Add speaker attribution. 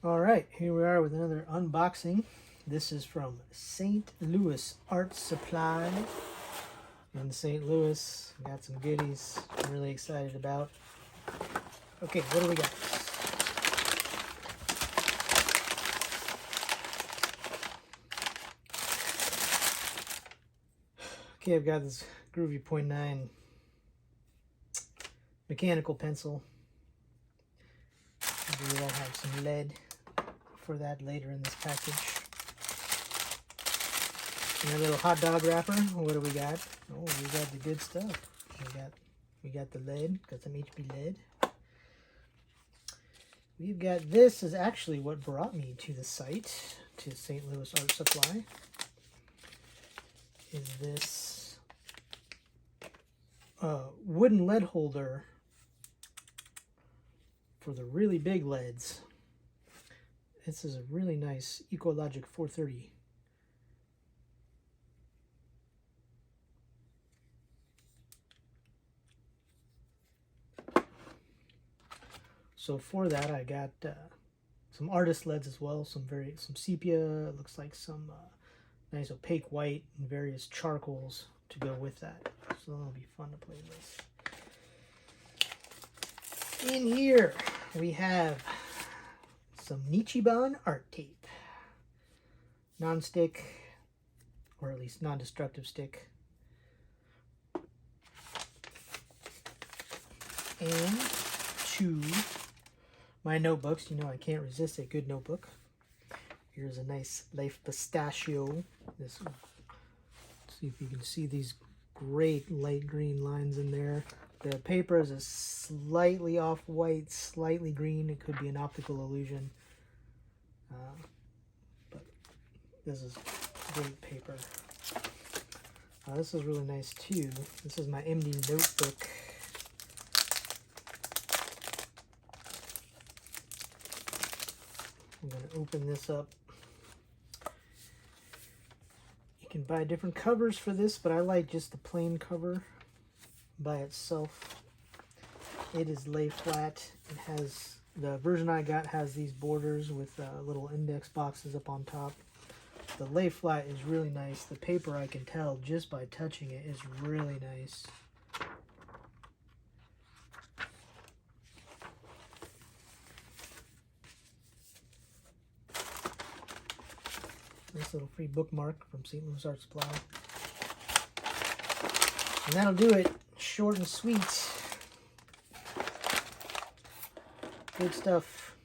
Speaker 1: All right, here we are with another unboxing. This is from St. Louis Art Supply in St. Louis. Got some goodies I'm really excited about. Okay, what do we got? Okay, I've got this Groovy .9 mechanical pencil. We will have some lead for that later in this package. And a little hot dog wrapper. What do we got? Oh, we got the good stuff. We got the lead. Got some HB lead. We've got, this is actually what brought me to the site, to St. Louis Art Supply. Is this wooden lead holder for the really big leads. This is a really nice Ecologic 430. So for that, I got some artist leads as well, some sepia. It looks like some nice opaque white and various charcoals to go with that. So that'll be fun to play with. In here, we have some Nichiban art tape, non-stick, or at least non-destructive stick, and two my notebooks. You know I can't resist a good notebook. Here's a nice Life Pistachio. This, see if you can see these great light green lines in there. The paper is a slightly off-white, slightly green. It could be an optical illusion. But this is great paper. This is really nice too. This is my MD notebook. I'm going to open this up. You can buy different covers for this, but I like just the plain cover by itself. It is lay flat. It has, the version I got has these borders with little index boxes up on top. The lay flat is really nice. The paper, I can tell just by touching it, is really nice. Nice little free bookmark from St. Louis Art Supply. And that'll do it. Short and sweet. Good stuff.